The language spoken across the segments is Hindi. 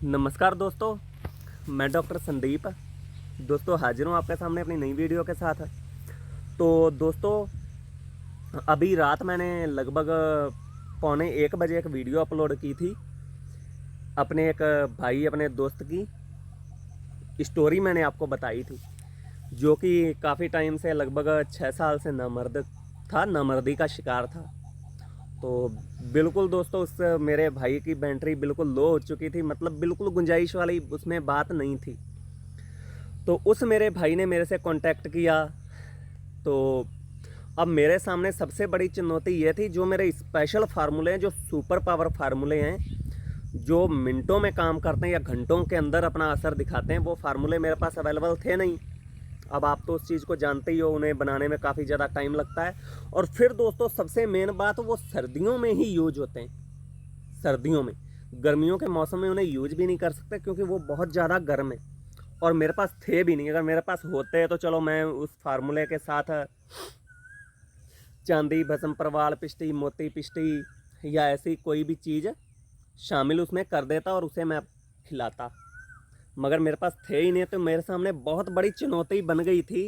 नमस्कार दोस्तों, मैं डॉक्टर संदीप दोस्तों हाजिर हूँ आपके सामने अपनी नई वीडियो के साथ। तो दोस्तों, अभी रात मैंने लगभग पौने 1 बजे एक वीडियो अपलोड की थी। अपने एक भाई अपने दोस्त की स्टोरी मैंने आपको बताई थी, जो कि काफ़ी टाइम से लगभग 6 साल से नामर्द था, नामर्दी का शिकार था। तो बिल्कुल दोस्तों, उस मेरे भाई की बैटरी बिल्कुल लो हो चुकी थी, मतलब बिल्कुल गुंजाइश वाली उसमें बात नहीं थी। तो उस मेरे भाई ने मेरे से कांटेक्ट किया। तो अब मेरे सामने सबसे बड़ी चुनौती ये थी, जो मेरे स्पेशल फार्मूले हैं, जो सुपर पावर फार्मूले हैं, जो मिनटों में काम करते हैं या घंटों के अंदर अपना असर दिखाते हैं, वो फार्मूले मेरे पास अवेलेबल थे नहीं। अब आप तो उस चीज़ को जानते ही हो, उन्हें बनाने में काफ़ी ज़्यादा टाइम लगता है। और फिर दोस्तों, सबसे मेन बात, वो सर्दियों में ही यूज होते हैं। सर्दियों में, गर्मियों के मौसम में उन्हें यूज भी नहीं कर सकते, क्योंकि वो बहुत ज़्यादा गर्म है। और मेरे पास थे भी नहीं। अगर मेरे पास होते तो चलो मैं उस फार्मूले के साथ चांदी, भस्म, परवाल पिष्टी, मोती पिष्टी या ऐसी कोई भी चीज़ शामिल उसमें कर देता और उसे मैं खिलाता। मगर मेरे पास थे ही नहीं। तो मेरे सामने बहुत बड़ी चुनौती बन गई थी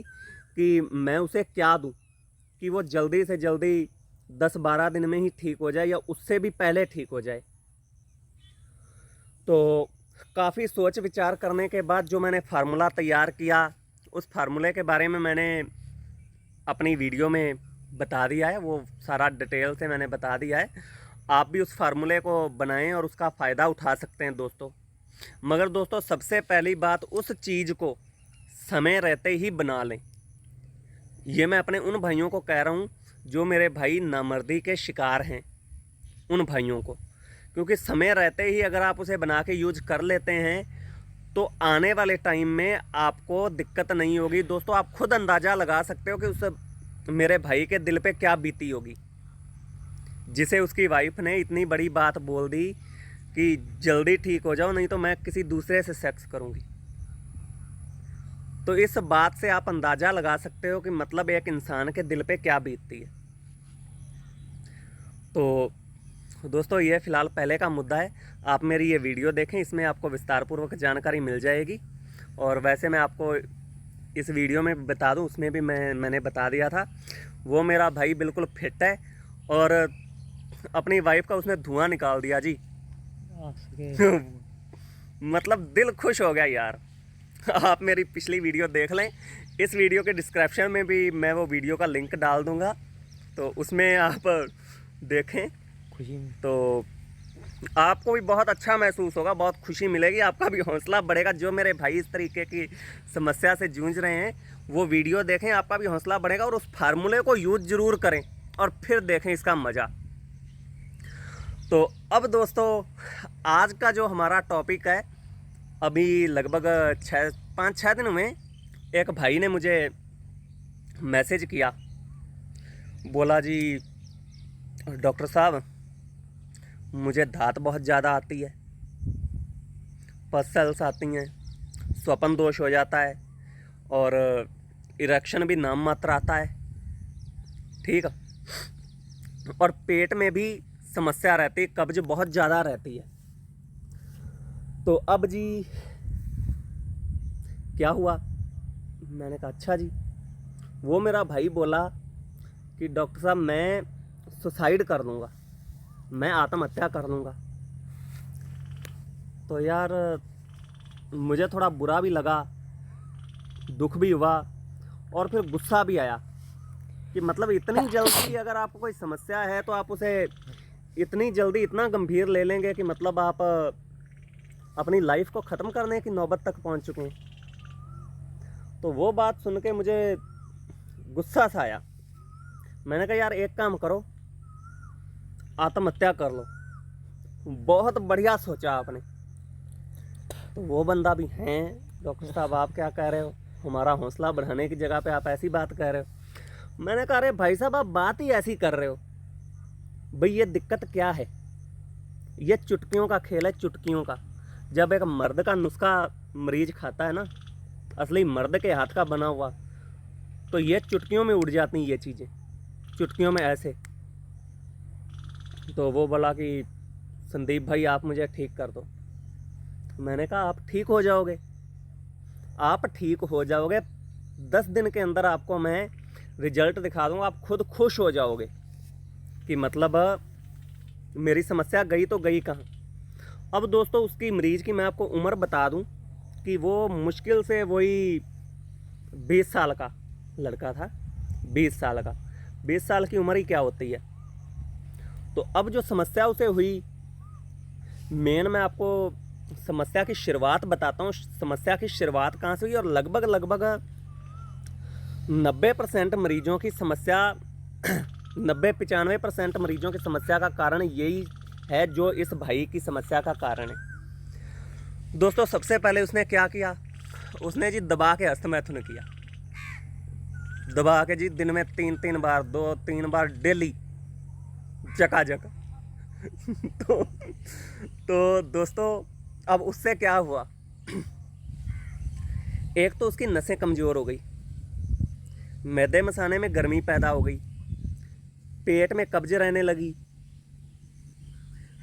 कि मैं उसे क्या दूं कि वो जल्दी से जल्दी 10-12 दिन में ही ठीक हो जाए, या उससे भी पहले ठीक हो जाए। तो काफ़ी सोच विचार करने के बाद जो मैंने फार्मूला तैयार किया, उस फार्मूले के बारे में मैंने अपनी वीडियो में बता दिया है। वो सारा डिटेल से मैंने बता दिया है। आप भी उस फार्मूले को बनाएं और उसका फ़ायदा उठा सकते हैं दोस्तों। मगर दोस्तों, सबसे पहली बात, उस चीज़ को समय रहते ही बना लें। ये मैं अपने उन भाइयों को कह रहा हूँ जो मेरे भाई नामर्दी के शिकार हैं, उन भाइयों को। क्योंकि समय रहते ही अगर आप उसे बना के यूज कर लेते हैं, तो आने वाले टाइम में आपको दिक्कत नहीं होगी। दोस्तों, आप खुद अंदाज़ा लगा सकते हो कि उस मेरे भाई के दिल पे क्या बीती होगी, जिसे उसकी वाइफ ने इतनी बड़ी बात बोल दी कि जल्दी ठीक हो जाओ, नहीं तो मैं किसी दूसरे से सेक्स करूंगी। तो इस बात से आप अंदाज़ा लगा सकते हो कि मतलब एक इंसान के दिल पे क्या बीतती है। तो दोस्तों, ये फ़िलहाल पहले का मुद्दा है। आप मेरी ये वीडियो देखें, इसमें आपको विस्तारपूर्वक जानकारी मिल जाएगी। और वैसे मैं आपको इस वीडियो में बता दूं, उसमें भी मैंने बता दिया था, वो मेरा भाई बिल्कुल फिट है और अपनी वाइफ का उसने धुआं निकाल दिया जी। मतलब दिल खुश हो गया यार। आप मेरी पिछली वीडियो देख लें। इस वीडियो के डिस्क्रिप्शन में भी मैं वो वीडियो का लिंक डाल दूंगा, तो उसमें आप देखें। खुशी में तो आपको भी बहुत अच्छा महसूस होगा, बहुत खुशी मिलेगी, आपका भी हौसला बढ़ेगा। जो मेरे भाई इस तरीके की समस्या से जूझ रहे हैं, वो वीडियो देखें, आपका भी हौसला बढ़ेगा। और उस फार्मूले को यूज ज़रूर करें और फिर देखें इसका मज़ा। तो अब दोस्तों, आज का जो हमारा टॉपिक है, अभी लगभग 5-6 दिन में एक भाई ने मुझे मैसेज किया, बोला जी डॉक्टर साहब, मुझे धात बहुत ज़्यादा आती है, पसल्स आती हैं, स्वपन दोष हो जाता है और इरेक्शन भी नाम मात्र आता है, ठीक। और पेट में भी समस्या रहती है, कब्ज बहुत ज़्यादा रहती है। तो अब जी क्या हुआ, मैंने कहा अच्छा जी। वो मेरा भाई बोला कि डॉक्टर साहब, मैं सुसाइड कर लूँगा, मैं आत्महत्या कर लूँगा। तो यार मुझे थोड़ा बुरा भी लगा, दुख भी हुआ और फिर गुस्सा भी आया कि मतलब इतनी जल्दी अगर आपको कोई समस्या है तो आप उसे इतनी जल्दी इतना गंभीर ले लेंगे कि मतलब आप अपनी लाइफ को ख़त्म करने की नौबत तक पहुंच चुके हैं। तो वो बात सुन के मुझे गुस्सा सा आया। मैंने कहा यार एक काम करो, आत्महत्या कर लो। बहुत बढ़िया सोचा आपने। तो वो बंदा भी हैं, डॉक्टर साहब आप क्या कह रहे हो, हमारा हौसला बढ़ाने की जगह पे आप ऐसी बात कह रहे हो। मैंने कहा अरे भाई साहब, आप बात ही ऐसी कर रहे हो भाई, ये दिक्कत क्या है, ये चुटकियों का खेल है, चुटकियों का। जब एक मर्द का नुस्खा मरीज खाता है ना, असली मर्द के हाथ का बना हुआ, तो ये चुटकियों में उड़ जाती हैं ये चीज़ें, चुटकियों में ऐसे। तो वो बोला कि संदीप भाई आप मुझे ठीक कर दो। मैंने कहा आप ठीक हो जाओगे, आप ठीक हो जाओगे, 10 दिन के अंदर आपको मैं रिजल्ट दिखा दूंगा, आप खुद खुश हो जाओगे कि मतलब मेरी समस्या गई तो गई कहाँ। अब दोस्तों उसकी मरीज की मैं आपको उम्र बता दूं कि वो मुश्किल से वही 20 साल का लड़का था, 20 साल का। 20 साल की उम्र ही क्या होती है। तो अब जो समस्या उसे हुई, मेन मैं आपको समस्या की शुरुआत बताता हूँ। समस्या की शुरुआत कहाँ से हुई, और लगभग 90% मरीजों की समस्या 90-95% मरीजों की समस्या का कारण यही है जो इस भाई की समस्या का कारण है। दोस्तों सबसे पहले उसने क्या किया, उसने जी दबा के हस्तमैथुन किया, दबा के जी दिन में 3-3 बार, 2-3 बार डेली चकाचक। तो दोस्तों अब उससे क्या हुआ, एक तो उसकी नसें कमज़ोर हो गई, मैदे मसाने में गर्मी पैदा हो गई, पेट में कब्ज रहने लगी,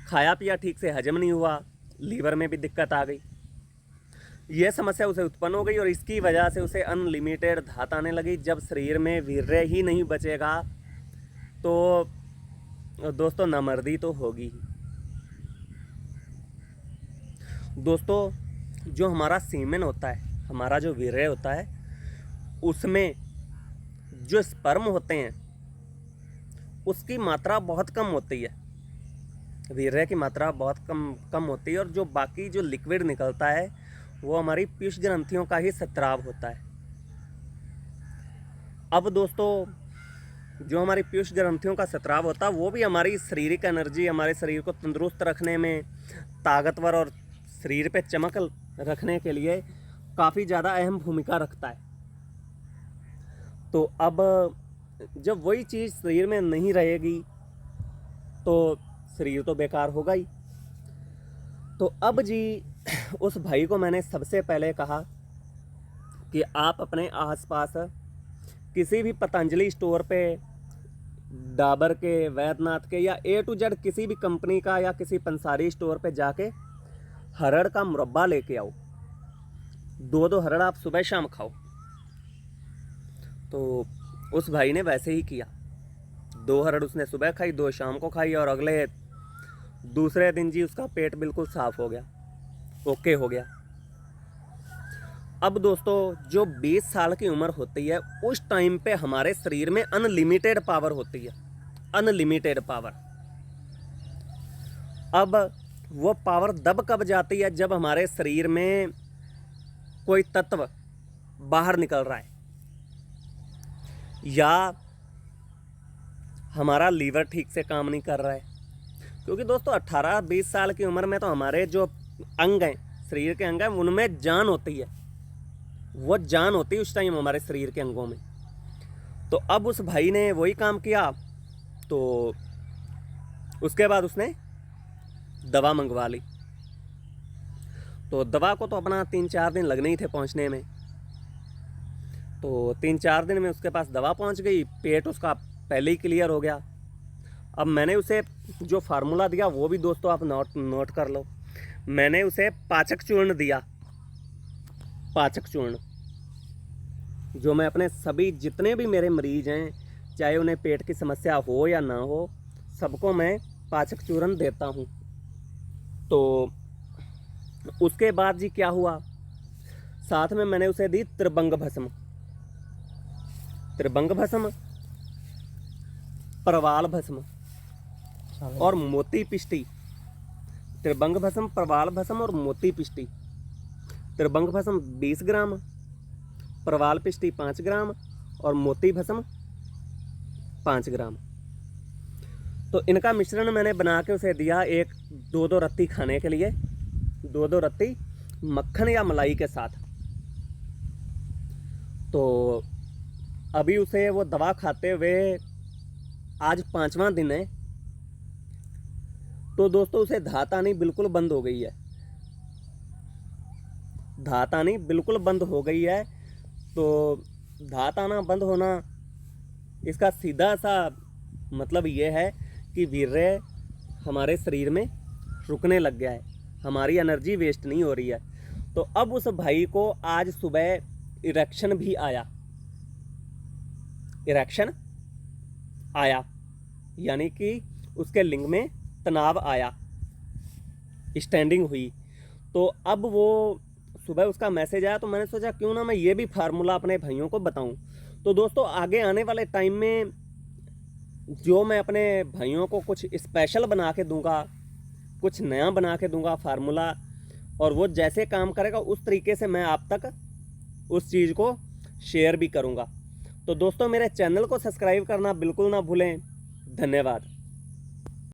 खाया पिया ठीक से हजम नहीं हुआ, लीवर में भी दिक्कत आ गई। यह समस्या उसे उत्पन्न हो गई और इसकी वजह से उसे अनलिमिटेड धात आने लगी। जब शरीर में वीर्य ही नहीं बचेगा तो दोस्तों नामर्दी तो होगी ही। दोस्तों जो हमारा सीमेन होता है, हमारा जो वीर्य होता है, उसमें जो स्पर्म होते हैं उसकी मात्रा बहुत कम होती है, वीर्य की मात्रा बहुत कम होती है, और जो बाकी जो लिक्विड निकलता है वो हमारी पीयूष ग्रंथियों का ही स्राव होता है। अब दोस्तों जो हमारी पीयूष ग्रंथियों का स्राव होता है वो भी हमारी शारीरिक एनर्जी, हमारे शरीर को तंदुरुस्त रखने में, ताकतवर और शरीर पे चमक रखने के लिए काफ़ी ज़्यादा अहम भूमिका रखता है। तो अब जब वही चीज़ शरीर में नहीं रहेगी तो शरीर तो बेकार होगा ही। तो अब जी उस भाई को मैंने सबसे पहले कहा कि आप अपने आसपास किसी भी पतंजलि स्टोर पे, डाबर के, वैद्यनाथ के, या A to Z किसी भी कंपनी का या किसी पंसारी स्टोर पे जाके हरड़ का मुरब्बा लेके आओ, 2-2 हरड़ आप सुबह शाम खाओ। तो उस भाई ने वैसे ही किया, 2 हरड़ उसने सुबह खाई, 2 शाम को खाई, और अगले दूसरे दिन जी उसका पेट बिल्कुल साफ हो गया, ओके हो गया। अब दोस्तों जो 20 साल की उम्र होती है उस टाइम पे हमारे शरीर में अनलिमिटेड पावर होती है, अनलिमिटेड पावर। अब वो पावर दब कब जाती है, जब हमारे शरीर में कोई तत्व बाहर निकल रहा है, या हमारा लीवर ठीक से काम नहीं कर रहा है। क्योंकि दोस्तों 18-20 साल की उम्र में तो हमारे जो अंग हैं, शरीर के अंग हैं, उनमें जान होती है, वो जान होती है उस टाइम हमारे शरीर के अंगों में। तो अब उस भाई ने वही काम किया, तो उसके बाद उसने दवा मंगवा ली। तो दवा को तो अपना 3-4 दिन लगने ही थे पहुंचने में। तो 3-4 दिन में उसके पास दवा पहुंच गई, पेट उसका पहले ही क्लियर हो गया। अब मैंने उसे जो फार्मूला दिया वो भी दोस्तों आप नोट कर लो। मैंने उसे पाचक चूर्ण दिया, पाचक चूर्ण, जो मैं अपने सभी जितने भी मेरे मरीज हैं, चाहे उन्हें पेट की समस्या हो या ना हो, सबको मैं पाचक चूर्ण देता हूँ। तो उसके बाद जी क्या हुआ, साथ में मैंने उसे दी त्रिभंग भस्म, त्रिभंग भस्म, प्रवाल भस्म और मोती पिष्टी। त्रिभंग भस्म, प्रवाल भस्म और मोती पिष्टी। त्रिभंग भस्म 20 ग्राम, प्रवाल पिष्टी 5 ग्राम और मोती भस्म 5 ग्राम। तो इनका मिश्रण मैंने बना के उसे दिया, 1-2 रत्ती खाने के लिए, 2 रत्ती मक्खन या मलाई के साथ। तो अभी उसे वो दवा खाते हुए आज 5वां दिन है। तो दोस्तों उसे धात आनी बिल्कुल बंद हो गई है, धात आनी बिल्कुल बंद हो गई है। तो धात आना बंद होना, इसका सीधा सा मतलब ये है कि वीर्य हमारे शरीर में रुकने लग गया है, हमारी एनर्जी वेस्ट नहीं हो रही है। तो अब उस भाई को आज सुबह इरेक्शन भी आया, इरेक्शन आया, यानी कि उसके लिंग में तनाव आया, स्टैंडिंग हुई। तो अब वो सुबह उसका मैसेज आया, तो मैंने सोचा क्यों ना मैं ये भी फार्मूला अपने भाइयों को बताऊं। तो दोस्तों आगे आने वाले टाइम में जो मैं अपने भाइयों को कुछ स्पेशल बना के दूंगा, कुछ नया बना के दूंगा फार्मूला, और वो जैसे काम करेगा उस तरीके से मैं आप तक उस चीज़ को शेयर भी करूंगा। तो दोस्तों मेरे चैनल को सब्सक्राइब करना बिल्कुल ना भूलें। धन्यवाद।